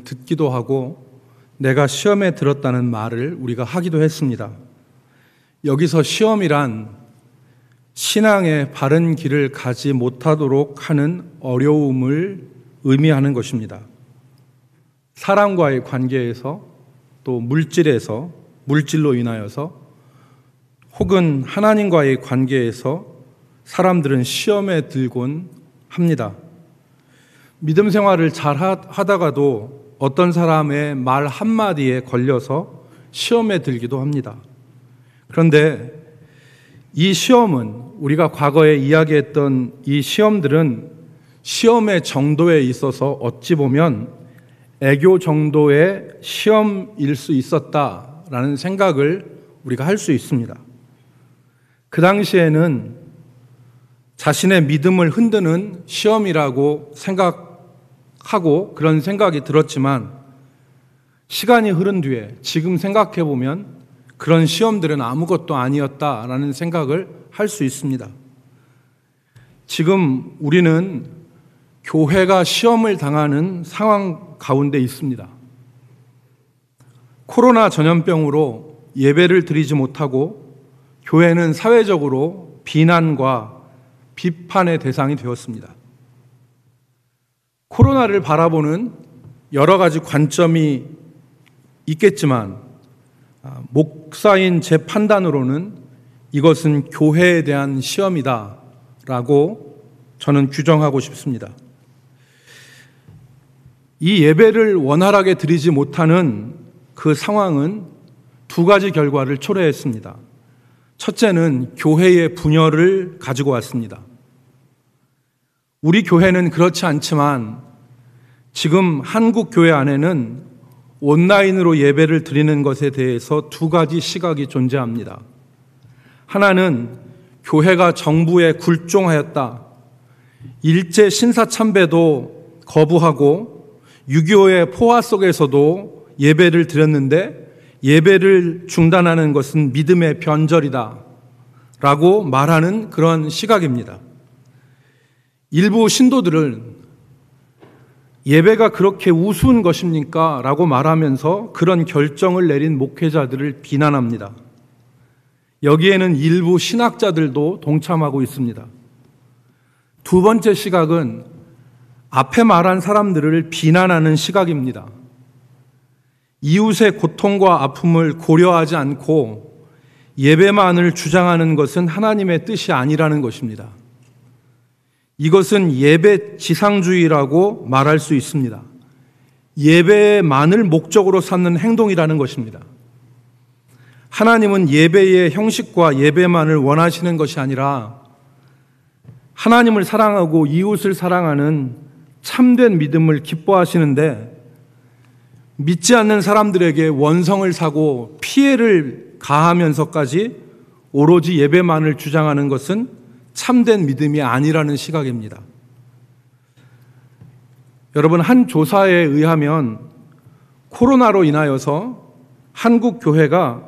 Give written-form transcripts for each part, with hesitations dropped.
듣기도 하고 내가 시험에 들었다는 말을 우리가 하기도 했습니다. 여기서 시험이란 신앙의 바른 길을 가지 못하도록 하는 어려움을 의미하는 것입니다. 사람과의 관계에서 또 물질로 인하여서 혹은 하나님과의 관계에서 사람들은 시험에 들곤 합니다. 믿음 생활을 잘 하다가도 어떤 사람의 말 한마디에 걸려서 시험에 들기도 합니다. 그런데 이 시험은 우리가 과거에 이야기했던 이 시험들은 시험의 정도에 있어서 어찌 보면 애교 정도의 시험일 수 있었다라는 생각을 우리가 할 수 있습니다. 그 당시에는 자신의 믿음을 흔드는 시험이라고 생각하고 그런 생각이 들었지만 시간이 흐른 뒤에 지금 생각해 보면 그런 시험들은 아무것도 아니었다라는 생각을 할 수 있습니다. 지금 우리는 교회가 시험을 당하는 상황 가운데 있습니다. 코로나 전염병으로 예배를 드리지 못하고 교회는 사회적으로 비난과 비판의 대상이 되었습니다. 코로나를 바라보는 여러 가지 관점이 있겠지만 목사인 제 판단으로는 이것은 교회에 대한 시험이다라고 저는 규정하고 싶습니다. 이 예배를 원활하게 드리지 못하는 그 상황은 두 가지 결과를 초래했습니다. 첫째는 교회의 분열을 가지고 왔습니다. 우리 교회는 그렇지 않지만 지금 한국 교회 안에는 온라인으로 예배를 드리는 것에 대해서 두 가지 시각이 존재합니다. 하나는 교회가 정부에 굴종하였다. 일제 신사참배도 거부하고 6.25의 포화 속에서도 예배를 드렸는데 예배를 중단하는 것은 믿음의 변절이다 라고 말하는 그런 시각입니다. 일부 신도들은 예배가 그렇게 우스운 것입니까? 라고 말하면서 그런 결정을 내린 목회자들을 비난합니다. 여기에는 일부 신학자들도 동참하고 있습니다. 두 번째 시각은 앞에 말한 사람들을 비난하는 시각입니다. 이웃의 고통과 아픔을 고려하지 않고 예배만을 주장하는 것은 하나님의 뜻이 아니라는 것입니다. 이것은 예배 지상주의라고 말할 수 있습니다. 예배만을 목적으로 삼는 행동이라는 것입니다. 하나님은 예배의 형식과 예배만을 원하시는 것이 아니라 하나님을 사랑하고 이웃을 사랑하는 참된 믿음을 기뻐하시는데 믿지 않는 사람들에게 원성을 사고 피해를 가하면서까지 오로지 예배만을 주장하는 것은 참된 믿음이 아니라는 시각입니다. 여러분, 한 조사에 의하면 코로나로 인하여서 한국 교회가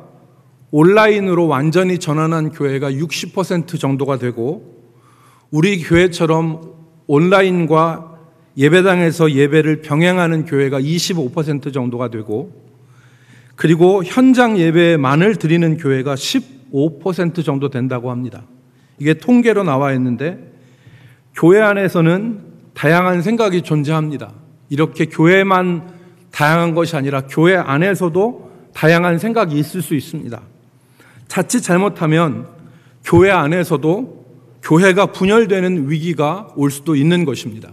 온라인으로 완전히 전환한 교회가 60% 정도가 되고 우리 교회처럼 온라인과 예배당에서 예배를 병행하는 교회가 25% 정도가 되고 그리고 현장 예배만을 드리는 교회가 15% 정도 된다고 합니다. 이게 통계로 나와 있는데 교회 안에서는 다양한 생각이 존재합니다. 이렇게 교회만 다양한 것이 아니라 교회 안에서도 다양한 생각이 있을 수 있습니다. 자칫 잘못하면 교회 안에서도 교회가 분열되는 위기가 올 수도 있는 것입니다.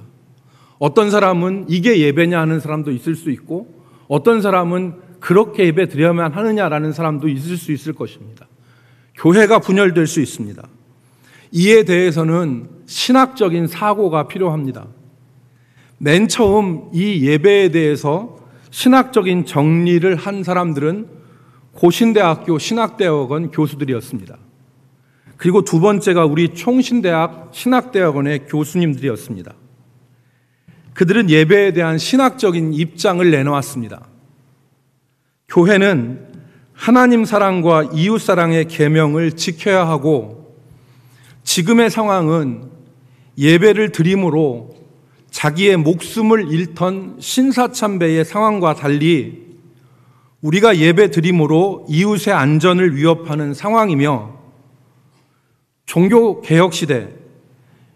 어떤 사람은 이게 예배냐 하는 사람도 있을 수 있고 어떤 사람은 그렇게 예배 드려야만 하느냐라는 사람도 있을 수 있을 것입니다. 교회가 분열될 수 있습니다. 이에 대해서는 신학적인 사고가 필요합니다. 맨 처음 이 예배에 대해서 신학적인 정리를 한 사람들은 고신대학교 신학대학원 교수들이었습니다. 그리고 두 번째가 우리 총신대학 신학대학원의 교수님들이었습니다. 그들은 예배에 대한 신학적인 입장을 내놓았습니다. 교회는 하나님 사랑과 이웃 사랑의 계명을 지켜야 하고 지금의 상황은 예배를 드림으로 자기의 목숨을 잃던 신사참배의 상황과 달리 우리가 예배 드림으로 이웃의 안전을 위협하는 상황이며, 종교개혁 시대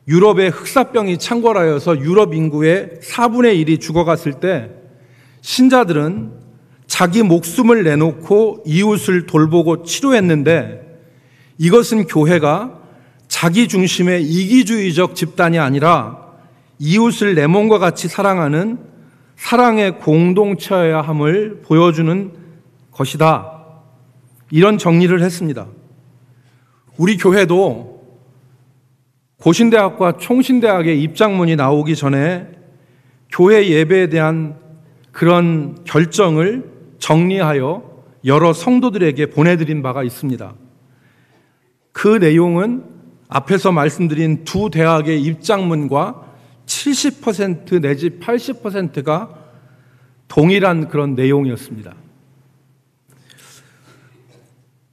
유럽에 흑사병이 창궐하여서 유럽 인구의 4분의 1이 죽어갔을 때 신자들은 자기 목숨을 내놓고 이웃을 돌보고 치료했는데, 이것은 교회가 자기 중심의 이기주의적 집단이 아니라 이웃을 내 몸과 같이 사랑하는 사랑의 공동체여야 함을 보여주는 것이다. 이런 정리를 했습니다. 우리 교회도 고신대학과 총신대학의 입장문이 나오기 전에 교회 예배에 대한 그런 결정을 정리하여 여러 성도들에게 보내드린 바가 있습니다. 그 내용은 앞에서 말씀드린 두 대학의 입장문과 70% 내지 80%가 동일한 그런 내용이었습니다.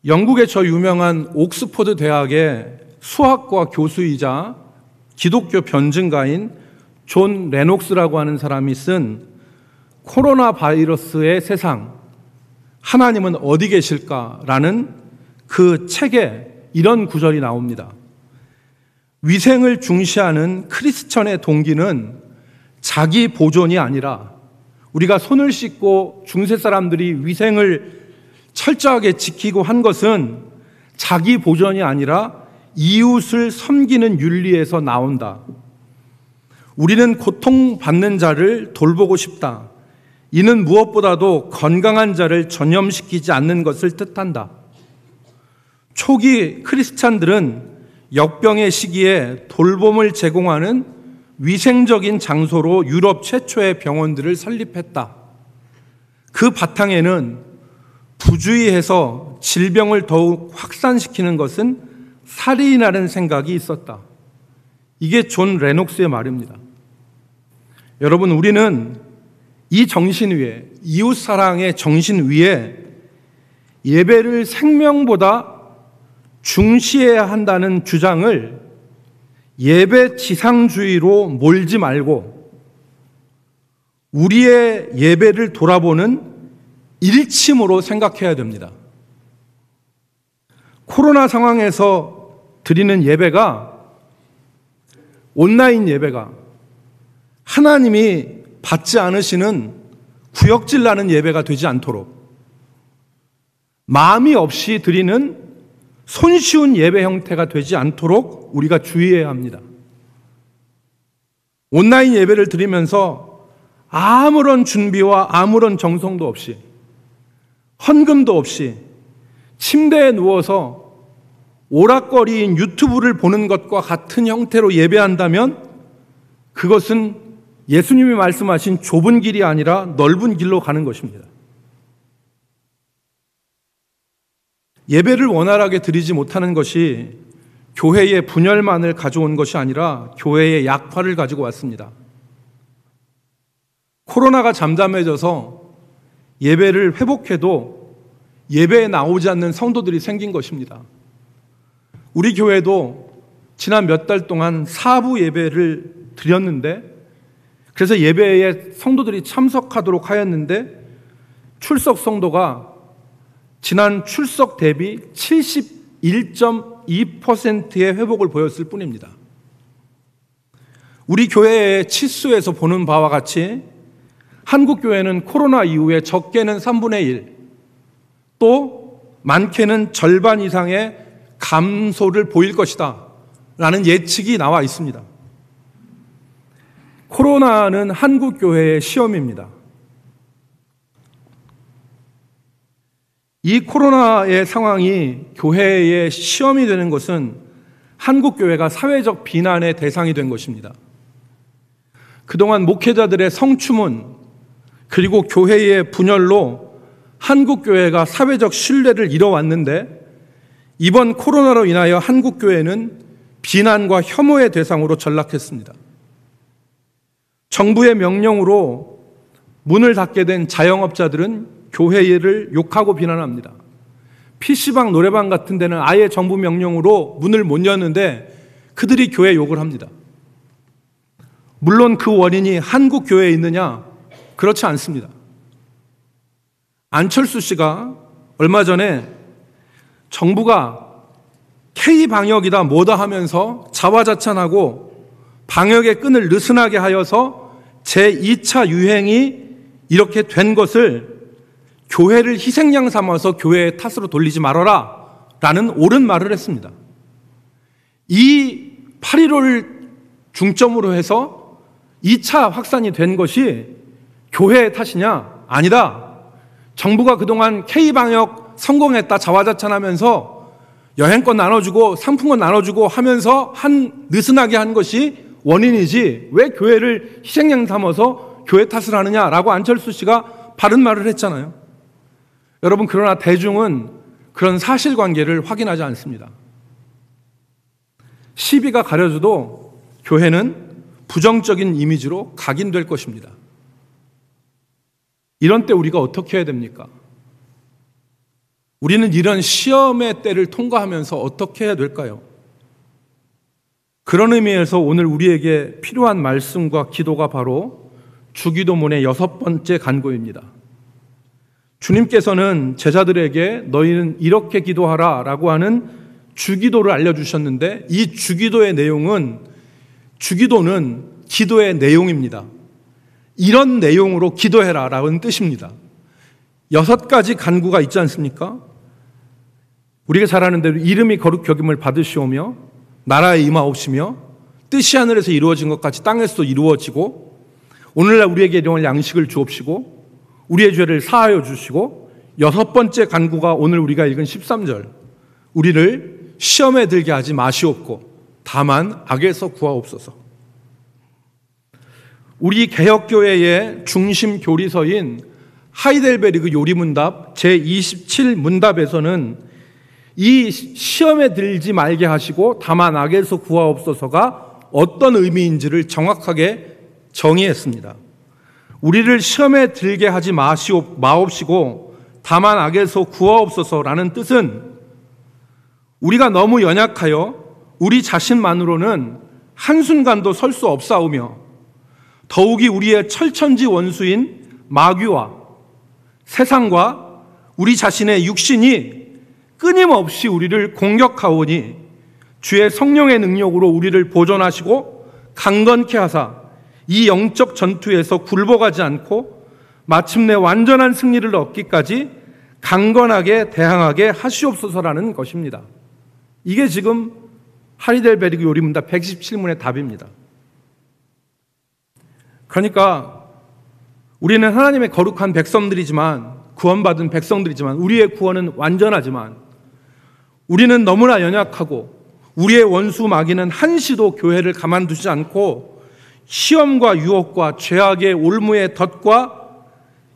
영국의 저 유명한 옥스퍼드 대학의 수학과 교수이자 기독교 변증가인 존 레녹스라고 하는 사람이 쓴 코로나 바이러스의 세상, 하나님은 어디 계실까라는 그 책에 이런 구절이 나옵니다. 위생을 중시하는 크리스천의 동기는 자기 보존이 아니라, 우리가 손을 씻고 중세 사람들이 위생을 철저하게 지키고 한 것은 자기 보존이 아니라 이웃을 섬기는 윤리에서 나온다. 우리는 고통받는 자를 돌보고 싶다. 이는 무엇보다도 건강한 자를 전염시키지 않는 것을 뜻한다. 초기 크리스찬들은 역병의 시기에 돌봄을 제공하는 위생적인 장소로 유럽 최초의 병원들을 설립했다. 그 바탕에는 부주의해서 질병을 더욱 확산시키는 것은 살인이라는 생각이 있었다. 이게 존 레녹스의 말입니다. 여러분, 우리는 이 정신 위에, 이웃사랑의 정신 위에 예배를 생명보다 중시해야 한다는 주장을 예배 지상주의로 몰지 말고 우리의 예배를 돌아보는 일침으로 생각해야 됩니다. 코로나 상황에서 드리는 예배가, 온라인 예배가 하나님이 받지 않으시는 구역질 나는 예배가 되지 않도록, 마음이 없이 드리는 손쉬운 예배 형태가 되지 않도록 우리가 주의해야 합니다. 온라인 예배를 드리면서 아무런 준비와 아무런 정성도 없이, 헌금도 없이 침대에 누워서 오락거리인 유튜브를 보는 것과 같은 형태로 예배한다면 그것은 예수님이 말씀하신 좁은 길이 아니라 넓은 길로 가는 것입니다. 예배를 원활하게 드리지 못하는 것이 교회의 분열만을 가져온 것이 아니라 교회의 약화를 가지고 왔습니다. 코로나가 잠잠해져서 예배를 회복해도 예배에 나오지 않는 성도들이 생긴 것입니다. 우리 교회도 지난 몇 달 동안 사부 예배를 드렸는데, 그래서 예배에 성도들이 참석하도록 하였는데 출석 성도가 지난 출석 대비 71.2%의 회복을 보였을 뿐입니다. 우리 교회의 치수에서 보는 바와 같이 한국교회는 코로나 이후에 적게는 3분의 1, 또 많게는 절반 이상의 감소를 보일 것이다 라는 예측이 나와 있습니다. 코로나는 한국교회의 시험입니다. 이 코로나의 상황이 교회의 시험이 되는 것은 한국교회가 사회적 비난의 대상이 된 것입니다. 그동안 목회자들의 성추문, 그리고 교회의 분열로 한국교회가 사회적 신뢰를 잃어왔는데, 이번 코로나로 인하여 한국교회는 비난과 혐오의 대상으로 전락했습니다. 정부의 명령으로 문을 닫게 된 자영업자들은 교회를 욕하고 비난합니다. PC방, 노래방 같은 데는 아예 정부 명령으로 문을 못 여는데 그들이 교회 욕을 합니다. 물론 그 원인이 한국 교회에 있느냐? 그렇지 않습니다. 안철수 씨가 얼마 전에 정부가 K방역이다 뭐다 하면서 자화자찬하고 방역의 끈을 느슨하게 하여서 제2차 유행이 이렇게 된 것을 교회를 희생양 삼아서 교회의 탓으로 돌리지 말아라 라는 옳은 말을 했습니다. 이 8.15를 중점으로 해서 2차 확산이 된 것이 교회의 탓이냐? 아니다. 정부가 그동안 K방역 성공했다 자화자찬하면서 여행권 나눠주고 상품권 나눠주고 하면서 느슨하게 한 것이 원인이지 왜 교회를 희생양 삼아서 교회 탓을 하느냐라고 안철수 씨가 바른 말을 했잖아요. 여러분, 그러나 대중은 그런 사실관계를 확인하지 않습니다. 시비가 가려져도 교회는 부정적인 이미지로 각인될 것입니다. 이런 때 우리가 어떻게 해야 됩니까? 우리는 이런 시험의 때를 통과하면서 어떻게 해야 될까요? 그런 의미에서 오늘 우리에게 필요한 말씀과 기도가 바로 주기도문의 6번째 간구입니다. 주님께서는 제자들에게 너희는 이렇게 기도하라 라고 하는 주기도를 알려주셨는데 이 주기도는 기도의 내용입니다. 이런 내용으로 기도해라 라는 뜻입니다. 6가지 간구가 있지 않습니까? 우리가 잘 아는 대로 이름이 거룩 여김을 받으시오며 나라에 임하옵시며 뜻이 하늘에서 이루어진 것 같이 땅에서도 이루어지고 오늘날 우리에게 일용할 양식을 주옵시고 우리의 죄를 사하여 주시고 6번째 간구가 오늘 우리가 읽은 13절 우리를 시험에 들게 하지 마시옵고 다만 악에서 구하옵소서. 우리 개혁교회의 중심 교리서인 하이델베르그 요리문답 제27문답에서는 이 시험에 들지 말게 하시고 다만 악에서 구하옵소서가 어떤 의미인지를 정확하게 정의했습니다. 우리를 시험에 들게 하지 마옵시고 다만 악에서 구하옵소서라는 뜻은 우리가 너무 연약하여 우리 자신만으로는 한순간도 설 수 없사오며 더욱이 우리의 철천지 원수인 마귀와 세상과 우리 자신의 육신이 끊임없이 우리를 공격하오니 주의 성령의 능력으로 우리를 보존하시고 강건케 하사 이 영적 전투에서 굴복하지 않고 마침내 완전한 승리를 얻기까지 강건하게 대항하게 하시옵소서라는 것입니다. 이게 지금 하이델베르그 요리문답 127문의 답입니다. 그러니까 우리는 하나님의 거룩한 백성들이지만 구원받은 백성들이지만 우리의 구원은 완전하지만 우리는 너무나 연약하고 우리의 원수 마귀는 한시도 교회를 가만두지 않고 시험과 유혹과 죄악의 올무의 덫과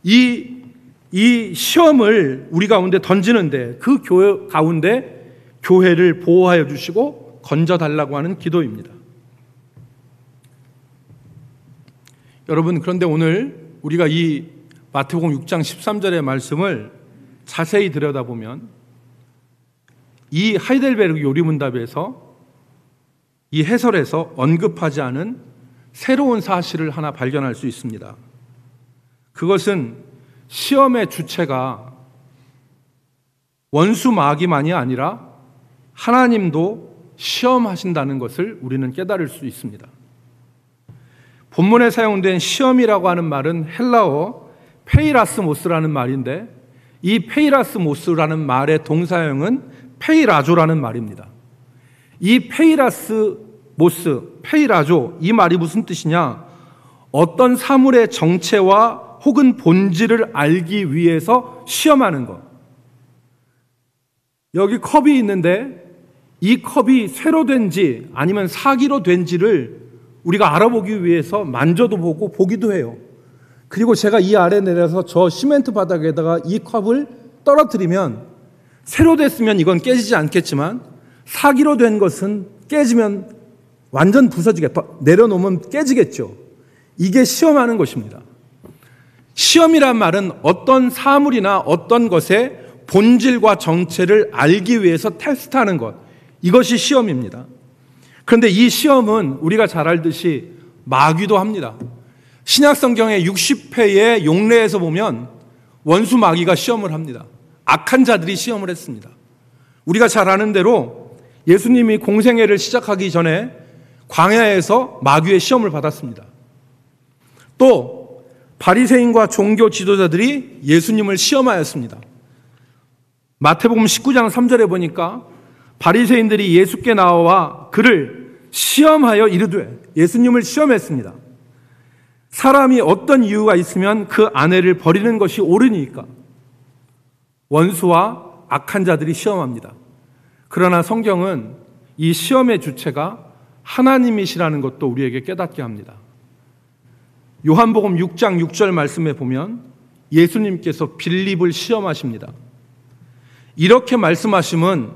이 시험을 우리 가운데 던지는데 그 교회 가운데 교회를 보호하여 주시고 건져달라고 하는 기도입니다. 여러분, 그런데 오늘 우리가 이 마태복음 6장 13절의 말씀을 자세히 들여다보면 이 하이델베르그 요리문답에서 이 해설에서 언급하지 않은 새로운 사실을 하나 발견할 수 있습니다. 그것은 시험의 주체가 원수 마귀만이 아니라 하나님도 시험하신다는 것을 우리는 깨달을 수 있습니다. 본문에 사용된 시험이라고 하는 말은 헬라어 페이라스모스라는 말인데 이 페이라스모스라는 말의 동사형은 페이라조라는 말입니다. 이 페이라스모스, 페이라조, 이 말이 무슨 뜻이냐? 어떤 사물의 정체와 혹은 본질을 알기 위해서 시험하는 것. 여기 컵이 있는데 이 컵이 쇠로 된지 아니면 사기로 된지를 우리가 알아보기 위해서 만져도 보고 보기도 해요. 그리고 제가 이 아래 내려서 저 시멘트 바닥에다가 이 컵을 떨어뜨리면 새로 됐으면 이건 깨지지 않겠지만 사기로 된 것은 깨지면 완전 부서지겠다. 내려놓으면 깨지겠죠. 이게 시험하는 것입니다. 시험이란 말은 어떤 사물이나 어떤 것의 본질과 정체를 알기 위해서 테스트하는 것. 이것이 시험입니다. 그런데 이 시험은 우리가 잘 알듯이 마귀도 합니다. 신약 성경의 60회의 용례에서 보면 원수 마귀가 시험을 합니다. 악한 자들이 시험을 했습니다. 우리가 잘 아는 대로 예수님이 공생애를 시작하기 전에 광야에서 마귀의 시험을 받았습니다. 또 바리새인과 종교 지도자들이 예수님을 시험하였습니다. 마태복음 19장 3절에 보니까 바리새인들이 예수께 나와 그를 시험하여 이르되, 예수님을 시험했습니다. 사람이 어떤 이유가 있으면 그 아내를 버리는 것이 옳으니까. 원수와 악한 자들이 시험합니다. 그러나 성경은 이 시험의 주체가 하나님이시라는 것도 우리에게 깨닫게 합니다. 요한복음 6장 6절 말씀에 보면 예수님께서 빌립을 시험하십니다. 이렇게 말씀하심은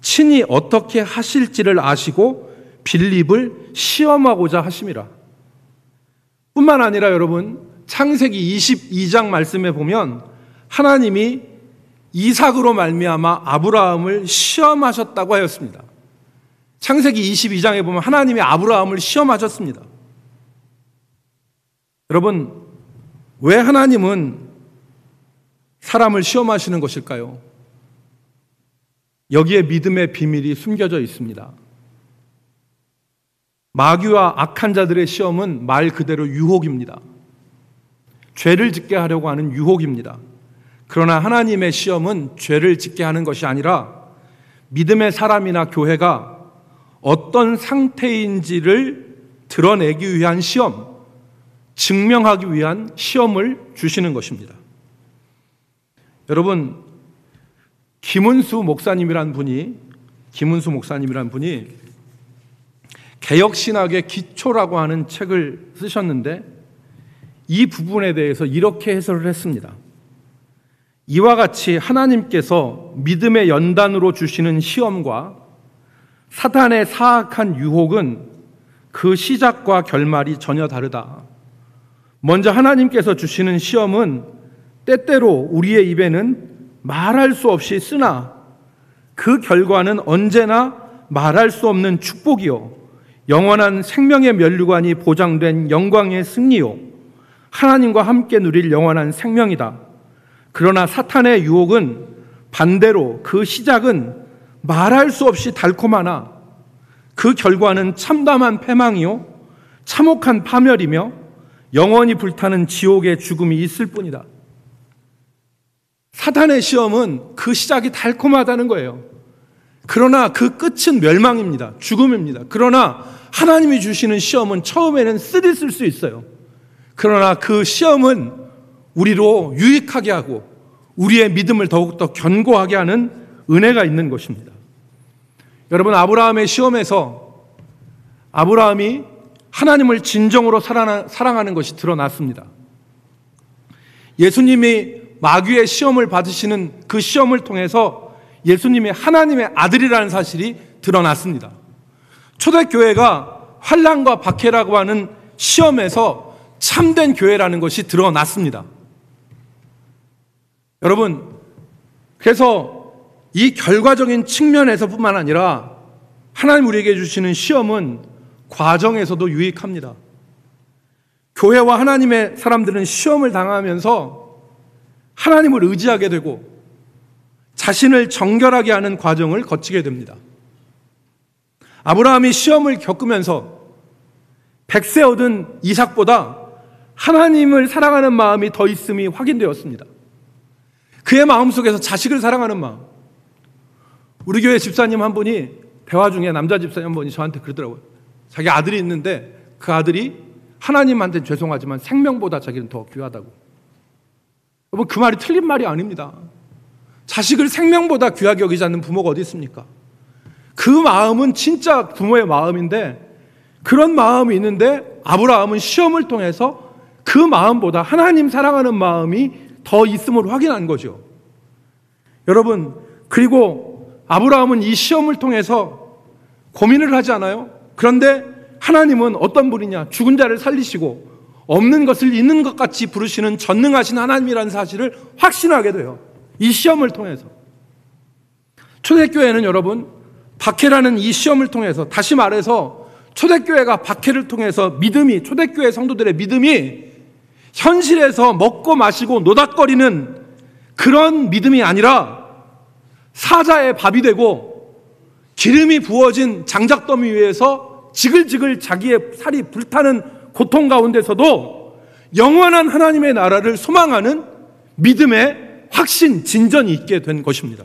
친히 어떻게 하실지를 아시고 빌립을 시험하고자 하심이라. 뿐만 아니라 여러분, 창세기 22장 말씀에 보면 하나님이 이삭으로 말미암아 아브라함을 시험하셨다고 하였습니다. 창세기 22장에 보면 하나님이 아브라함을 시험하셨습니다. 여러분, 왜 하나님은 사람을 시험하시는 것일까요? 여기에 믿음의 비밀이 숨겨져 있습니다. 마귀와 악한 자들의 시험은 말 그대로 유혹입니다. 죄를 짓게 하려고 하는 유혹입니다. 그러나 하나님의 시험은 죄를 짓게 하는 것이 아니라 믿음의 사람이나 교회가 어떤 상태인지를 드러내기 위한 시험, 증명하기 위한 시험을 주시는 것입니다. 여러분, 김은수 목사님이란 분이 개혁신학의 기초라고 하는 책을 쓰셨는데 이 부분에 대해서 이렇게 해설을 했습니다. 이와 같이 하나님께서 믿음의 연단으로 주시는 시험과 사탄의 사악한 유혹은 그 시작과 결말이 전혀 다르다. 먼저 하나님께서 주시는 시험은 때때로 우리의 입에는 말할 수 없이 쓰나 그 결과는 언제나 말할 수 없는 축복이요 영원한 생명의 면류관이 보장된 영광의 승리요 하나님과 함께 누릴 영원한 생명이다. 그러나 사탄의 유혹은 반대로 그 시작은 말할 수 없이 달콤하나 그 결과는 참담한 패망이요 참혹한 파멸이며 영원히 불타는 지옥의 죽음이 있을 뿐이다. 사탄의 시험은 그 시작이 달콤하다는 거예요. 그러나 그 끝은 멸망입니다. 죽음입니다. 그러나 하나님이 주시는 시험은 처음에는 쓰리쓸 수 있어요. 그러나 그 시험은 우리로 유익하게 하고 우리의 믿음을 더욱더 견고하게 하는 은혜가 있는 것입니다. 여러분, 아브라함의 시험에서 아브라함이 하나님을 진정으로 사랑하는 것이 드러났습니다. 예수님이 마귀의 시험을 받으시는 그 시험을 통해서 예수님이 하나님의 아들이라는 사실이 드러났습니다. 초대교회가 환난과 박해라고 하는 시험에서 참된 교회라는 것이 드러났습니다. 여러분, 그래서 이 결과적인 측면에서뿐만 아니라 하나님 우리에게 주시는 시험은 과정에서도 유익합니다. 교회와 하나님의 사람들은 시험을 당하면서 하나님을 의지하게 되고 자신을 정결하게 하는 과정을 거치게 됩니다. 아브라함이 시험을 겪으면서 100세 얻은 이삭보다 하나님을 사랑하는 마음이 더 있음이 확인되었습니다. 그의 마음속에서 자식을 사랑하는 마음. 우리 교회 집사님 한 분이 대화 중에 남자 집사님 한 분이 저한테 그러더라고요. 자기 아들이 있는데 그 아들이 하나님한테는 죄송하지만 생명보다 자기는 더 귀하다고. 여러분, 그 말이 틀린 말이 아닙니다. 자식을 생명보다 귀하게 여기지 않는 부모가 어디 있습니까? 그 마음은 진짜 부모의 마음인데 그런 마음이 있는데 아브라함은 시험을 통해서 그 마음보다 하나님 사랑하는 마음이 더 있음을 확인한 거죠. 여러분, 그리고 아브라함은 이 시험을 통해서 고민을 하지 않아요? 그런데 하나님은 어떤 분이냐? 죽은 자를 살리시고 없는 것을 있는 것 같이 부르시는 전능하신 하나님이라는 사실을 확신하게 돼요. 이 시험을 통해서. 초대교회는 여러분, 박해라는 이 시험을 통해서, 다시 말해서 초대교회가 박해를 통해서 믿음이, 초대교회 성도들의 믿음이 현실에서 먹고 마시고 노닥거리는 그런 믿음이 아니라 사자의 밥이 되고 기름이 부어진 장작더미 위에서 지글지글 자기의 살이 불타는 고통 가운데서도 영원한 하나님의 나라를 소망하는 믿음의 확신, 진전이 있게 된 것입니다.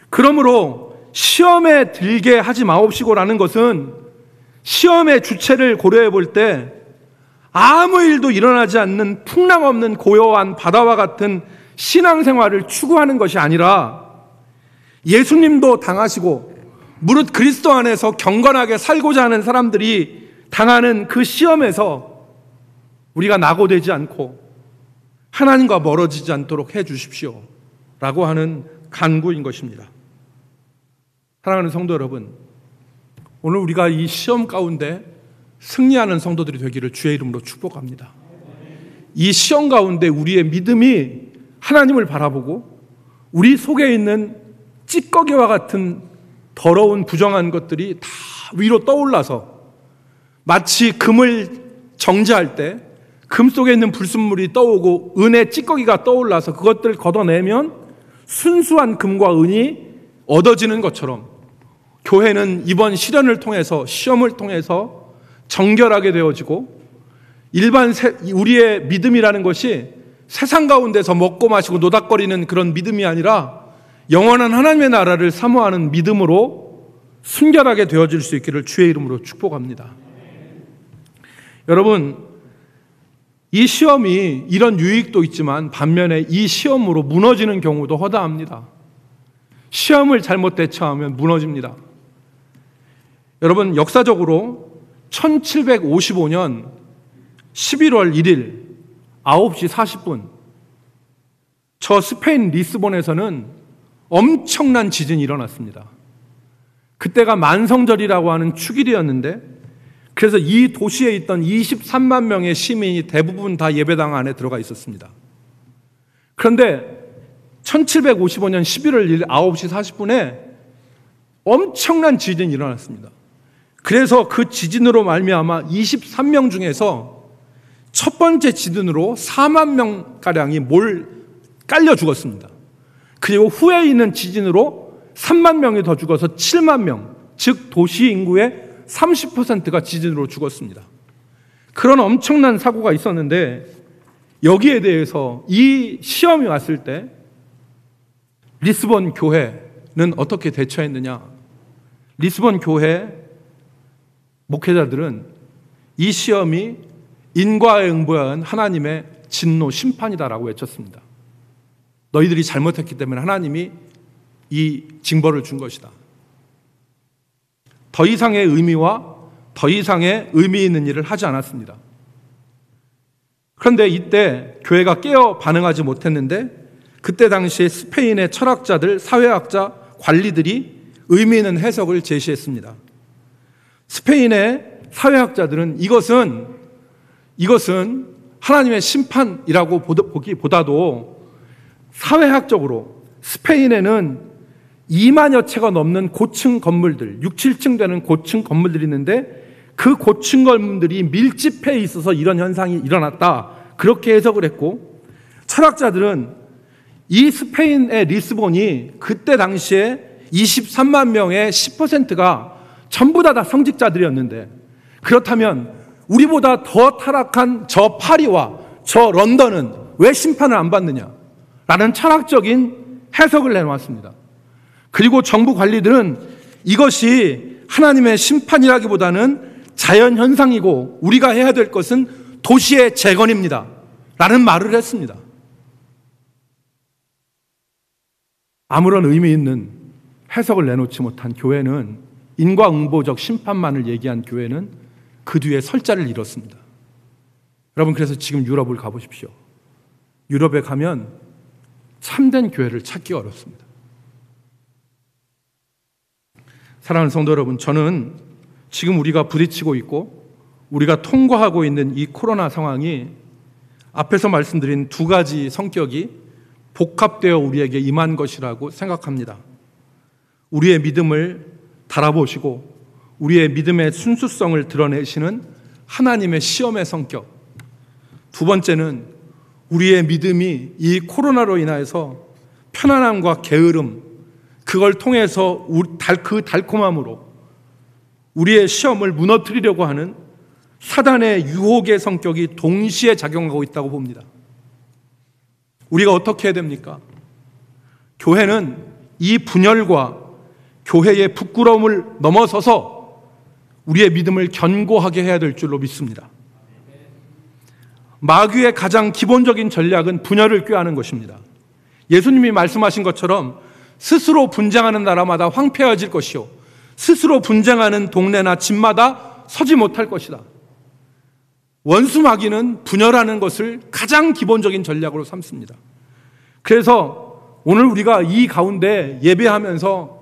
그러므로 시험에 들게 하지 마옵시고라는 것은 시험의 주체를 고려해 볼 때 아무 일도 일어나지 않는 풍랑 없는 고요한 바다와 같은 신앙생활을 추구하는 것이 아니라 예수님도 당하시고 무릇 그리스도 안에서 경건하게 살고자 하는 사람들이 당하는 그 시험에서 우리가 낙오되지 않고 하나님과 멀어지지 않도록 해 주십시오 라고 하는 간구인 것입니다. 사랑하는 성도 여러분, 오늘 우리가 이 시험 가운데 승리하는 성도들이 되기를 주의 이름으로 축복합니다. 이 시험 가운데 우리의 믿음이 하나님을 바라보고 우리 속에 있는 찌꺼기와 같은 더러운 부정한 것들이 다 위로 떠올라서 마치 금을 정제할 때 금 속에 있는 불순물이 떠오고 은의 찌꺼기가 떠올라서 그것들을 걷어내면 순수한 금과 은이 얻어지는 것처럼 교회는 이번 시련을 통해서, 시험을 통해서 정결하게 되어지고 우리의 믿음이라는 것이 세상 가운데서 먹고 마시고 노닥거리는 그런 믿음이 아니라 영원한 하나님의 나라를 사모하는 믿음으로 순결하게 되어질 수 있기를 주의 이름으로 축복합니다. 여러분, 이 시험이 이런 유익도 있지만 반면에 이 시험으로 무너지는 경우도 허다합니다. 시험을 잘못 대처하면 무너집니다. 여러분, 역사적으로 1755년 11월 1일 9시 40분 저 스페인 리스본에서는 엄청난 지진이 일어났습니다. 그때가 만성절이라고 하는 축일이었는데 그래서 이 도시에 있던 23만 명의 시민이 대부분 다 예배당 안에 들어가 있었습니다. 그런데 1755년 11월 1일 9시 40분에 엄청난 지진이 일어났습니다. 그래서 그 지진으로 말미암아 23명 중에서 첫 번째 지진으로 4만 명가량이 깔려 죽었습니다. 그리고 후에 있는 지진으로 3만 명이 더 죽어서 7만 명, 즉 도시 인구의 30%가 지진으로 죽었습니다. 그런 엄청난 사고가 있었는데 여기에 대해서 이 시험이 왔을 때 리스본 교회는 어떻게 대처했느냐? 리스본 교회 목회자들은 이 시험이 인과응보한 하나님의 진노 심판이다라고 외쳤습니다. 너희들이 잘못했기 때문에 하나님이 이 징벌을 준 것이다. 더 이상의 의미와 더 이상의 의미 있는 일을 하지 않았습니다. 그런데 이때 교회가 깨어 반응하지 못했는데 그때 당시에 스페인의 철학자들, 사회학자, 관리들이 의미 있는 해석을 제시했습니다. 스페인의 사회학자들은 이것은 하나님의 심판이라고 보기보다도 사회학적으로 스페인에는 2만여 채가 넘는 고층 건물들, 6, 7층 되는 고층 건물들이 있는데 그 고층 건물들이 밀집해 있어서 이런 현상이 일어났다. 그렇게 해석을 했고 철학자들은 이 스페인의 리스본이 그때 당시에 23만 명의 10%가 전부 다 성직자들이었는데 그렇다면 우리보다 더 타락한 저 파리와 저 런던은 왜 심판을 안 받느냐? 라는 철학적인 해석을 내놓았습니다. 그리고 정부 관리들은 이것이 하나님의 심판이라기보다는 자연현상이고 우리가 해야 될 것은 도시의 재건입니다. 라는 말을 했습니다. 아무런 의미 있는 해석을 내놓지 못한 교회는 인과응보적 심판만을 얘기한 교회는 그 뒤에 설자를 잃었습니다. 여러분, 그래서 지금 유럽을 가보십시오. 유럽에 가면 참된 교회를 찾기 어렵습니다. 사랑하는 성도 여러분, 저는 지금 우리가 부딪히고 있고 우리가 통과하고 있는 이 코로나 상황이 앞에서 말씀드린 두 가지 성격이 복합되어 우리에게 임한 것이라고 생각합니다. 우리의 믿음을 달아보시고 우리의 믿음의 순수성을 드러내시는 하나님의 시험의 성격. 두 번째는 우리의 믿음이 이 코로나로 인해서 편안함과 게으름, 그걸 통해서 그 달콤함으로 우리의 시험을 무너뜨리려고 하는 사단의 유혹의 성격이 동시에 작용하고 있다고 봅니다. 우리가 어떻게 해야 됩니까? 교회는 이 분열과 교회의 부끄러움을 넘어서서 우리의 믿음을 견고하게 해야 될 줄로 믿습니다. 마귀의 가장 기본적인 전략은 분열을 꾀하는 것입니다. 예수님이 말씀하신 것처럼 스스로 분쟁하는 나라마다 황폐해질 것이요 스스로 분쟁하는 동네나 집마다 서지 못할 것이다. 원수 마귀는 분열하는 것을 가장 기본적인 전략으로 삼습니다. 그래서 오늘 우리가 이 가운데 예배하면서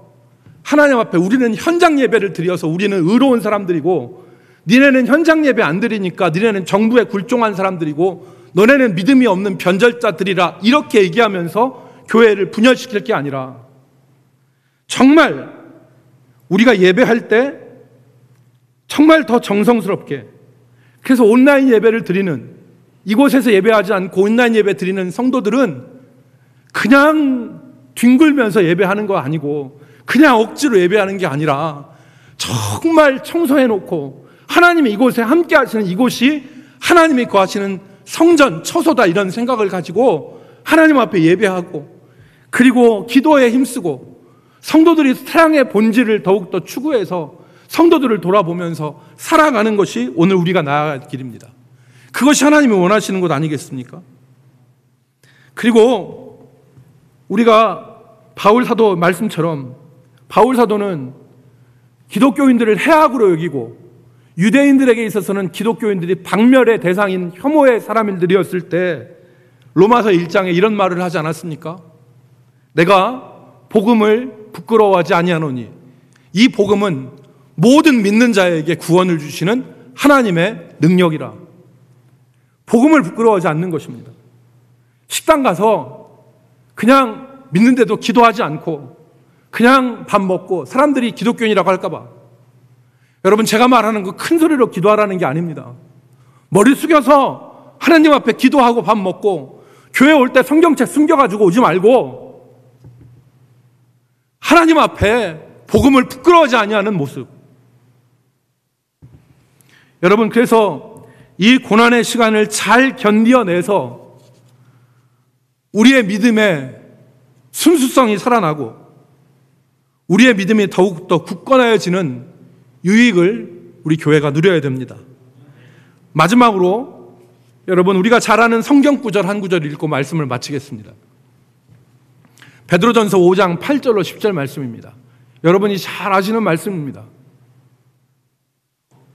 하나님 앞에 우리는 현장 예배를 드려서 우리는 의로운 사람들이고, 니네는 현장 예배 안 드리니까 니네는 정부에 굴종한 사람들이고 너네는 믿음이 없는 변절자들이라, 이렇게 얘기하면서 교회를 분열시킬 게 아니라 정말 우리가 예배할 때 정말 더 정성스럽게, 그래서 온라인 예배를 드리는, 이곳에서 예배하지 않고 온라인 예배 드리는 성도들은 그냥 뒹굴면서 예배하는 거 아니고 그냥 억지로 예배하는 게 아니라 정말 청소해놓고 하나님이 이곳에 함께 하시는, 이곳이 하나님이 거하시는 성전, 처소다, 이런 생각을 가지고 하나님 앞에 예배하고, 그리고 기도에 힘쓰고 성도들이 사랑의 본질을 더욱더 추구해서 성도들을 돌아보면서 살아가는 것이 오늘 우리가 나아갈 길입니다. 그것이 하나님이 원하시는 것 아니겠습니까? 그리고 우리가 바울 사도 말씀처럼, 바울 사도는 기독교인들을 해악으로 여기고 유대인들에게 있어서는 기독교인들이 박멸의 대상인 혐오의 사람들이었을 때 로마서 1장에 이런 말을 하지 않았습니까? 내가 복음을 부끄러워하지 아니하노니 이 복음은 모든 믿는 자에게 구원을 주시는 하나님의 능력이라. 복음을 부끄러워하지 않는 것입니다. 식당 가서 그냥 믿는데도 기도하지 않고 그냥 밥 먹고 사람들이 기독교인이라고 할까 봐, 여러분, 제가 말하는 거 큰 소리로 기도하라는 게 아닙니다. 머리 숙여서 하나님 앞에 기도하고 밥 먹고 교회 올 때 성경책 숨겨가지고 오지 말고 하나님 앞에 복음을 부끄러워하지 아니하는 모습. 여러분, 그래서 이 고난의 시간을 잘 견뎌내서 우리의 믿음의 순수성이 살아나고 우리의 믿음이 더욱더 굳건해지는 유익을 우리 교회가 누려야 됩니다. 마지막으로 여러분, 우리가 잘 아는 성경 구절 한 구절 읽고 말씀을 마치겠습니다. 베드로전서 5장 8절로 10절 말씀입니다. 여러분이 잘 아시는 말씀입니다.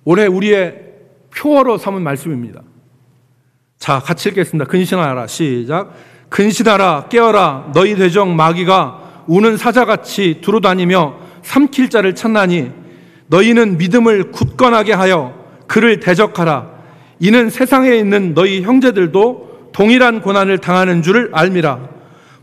올해 우리의 표어로 삼은 말씀입니다. 자, 같이 읽겠습니다. 근신하라. 시작. 근신하라, 깨어라. 너희 대적 마귀가 우는 사자같이 두루다니며 삼킬 자를 찾나니 너희는 믿음을 굳건하게 하여 그를 대적하라. 이는 세상에 있는 너희 형제들도 동일한 고난을 당하는 줄을 알미라.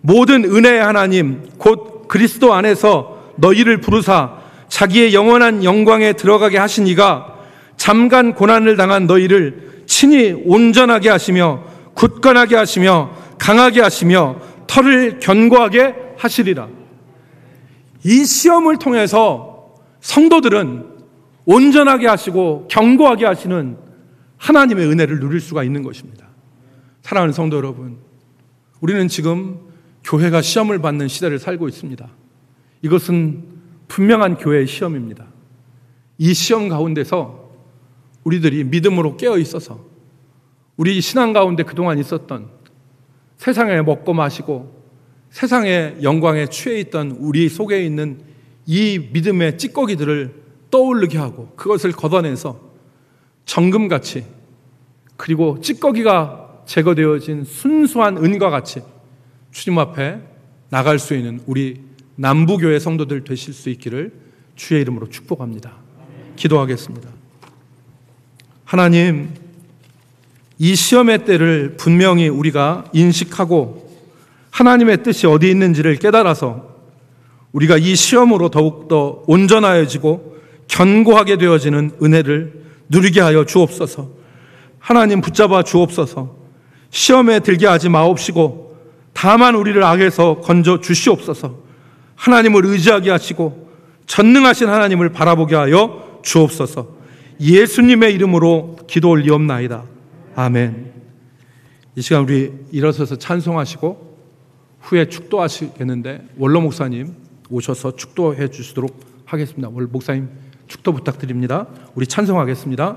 모든 은혜의 하나님 곧 그리스도 안에서 너희를 부르사 자기의 영원한 영광에 들어가게 하신 이가 잠깐 고난을 당한 너희를 친히 온전하게 하시며 굳건하게 하시며 강하게 하시며 털을 견고하게 하시리라. 이 시험을 통해서 성도들은 온전하게 하시고 견고하게 하시는 하나님의 은혜를 누릴 수가 있는 것입니다. 사랑하는 성도 여러분, 우리는 지금 교회가 시험을 받는 시대를 살고 있습니다. 이것은 분명한 교회의 시험입니다. 이 시험 가운데서 우리들이 믿음으로 깨어 있어서 우리 신앙 가운데 그동안 있었던 세상에 먹고 마시고 세상의 영광에 취해 있던 우리 속에 있는 이 믿음의 찌꺼기들을 떠오르게 하고 그것을 걷어내서 정금같이, 그리고 찌꺼기가 제거되어진 순수한 은과 같이 주님 앞에 나갈 수 있는 우리 남부교회 성도들 되실 수 있기를 주의 이름으로 축복합니다. 기도하겠습니다. 하나님, 이 시험의 때를 분명히 우리가 인식하고 하나님의 뜻이 어디 있는지를 깨달아서 우리가 이 시험으로 더욱더 온전하여지고 견고하게 되어지는 은혜를 누리게 하여 주옵소서. 하나님 붙잡아 주옵소서. 시험에 들게 하지 마옵시고 다만 우리를 악에서 건져 주시옵소서. 하나님을 의지하게 하시고 전능하신 하나님을 바라보게 하여 주옵소서. 예수님의 이름으로 기도 올리옵나이다. 아멘. 이 시간 우리 일어서서 찬송하시고 후에 축도하시겠는데 원로 목사님 오셔서 축도해 주시도록 하겠습니다. 원로 목사님 축도 부탁드립니다. 우리 찬송하겠습니다.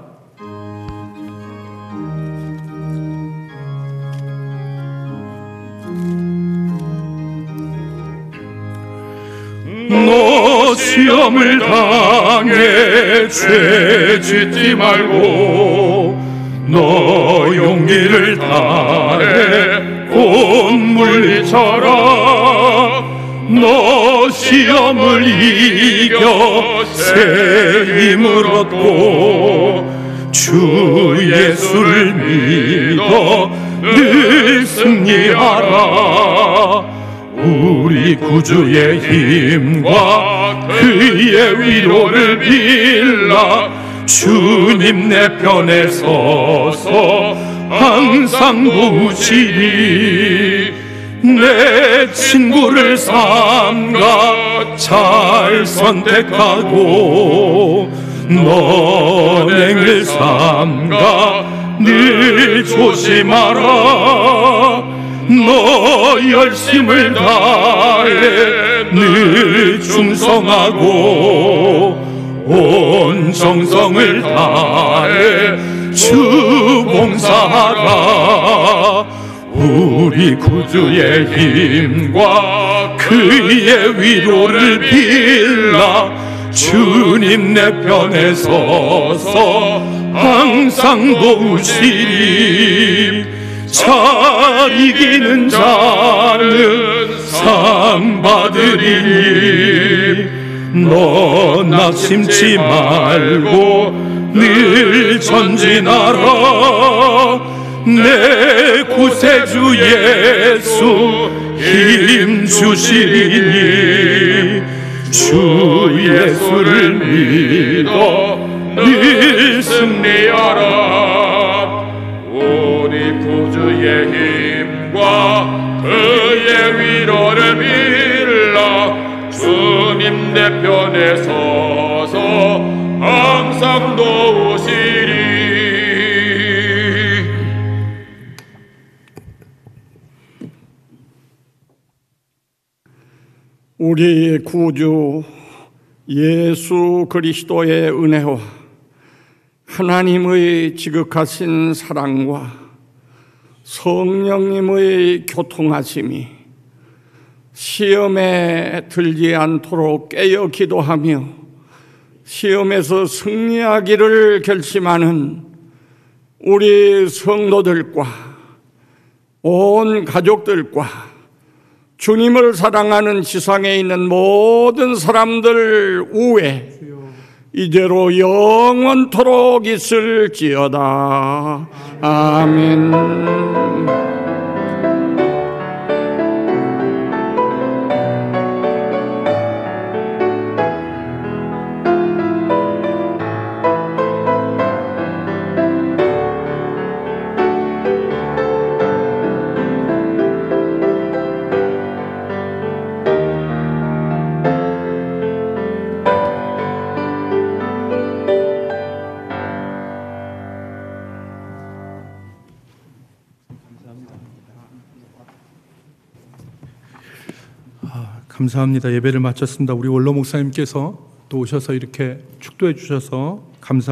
너 시험을 당해 죄 짓지 말고 너 용기를 다해 곧 물리쳐라. 너 시험을 이겨 새 힘을 얻고 주 예수를 믿어 늘 승리하라. 우리 구주의 힘과 그의 위로를 빌라. 주님 내 편에 서서 항상 도우시리. 내 친구를 삼가 잘 선택하고 너행을 삼가 늘 조심하라. 너 열심을 다해 늘 충성하고 온 정성을 다해 주 봉사하라. 우리 구주의 힘과 그의 위로를 빌라. 주님 내 편에 서서 항상 도우시리. 잘 이기는 자는 상 받으리니 너 낙심치 말고 늘 전진하라. 내 구세주 예수 힘 주시리니 주 예수를 믿어 늘 승리하라. 우리 구주의 힘과 그의 위로를 빌라. 주님 내 편에 서서 항상 도우시리. 우리 구주 예수 그리스도의 은혜와 하나님의 지극하신 사랑과 성령님의 교통하심이 시험에 들지 않도록 깨어 기도하며 시험에서 승리하기를 결심하는 우리 성도들과 온 가족들과 주님을 사랑하는 지상에 있는 모든 사람들 우에 이제로 영원토록 있을지어다. 아멘. 감사합니다. 예배를 마쳤습니다. 우리 원로 목사님께서 또 오셔서 이렇게 축도해 주셔서 감사합니다.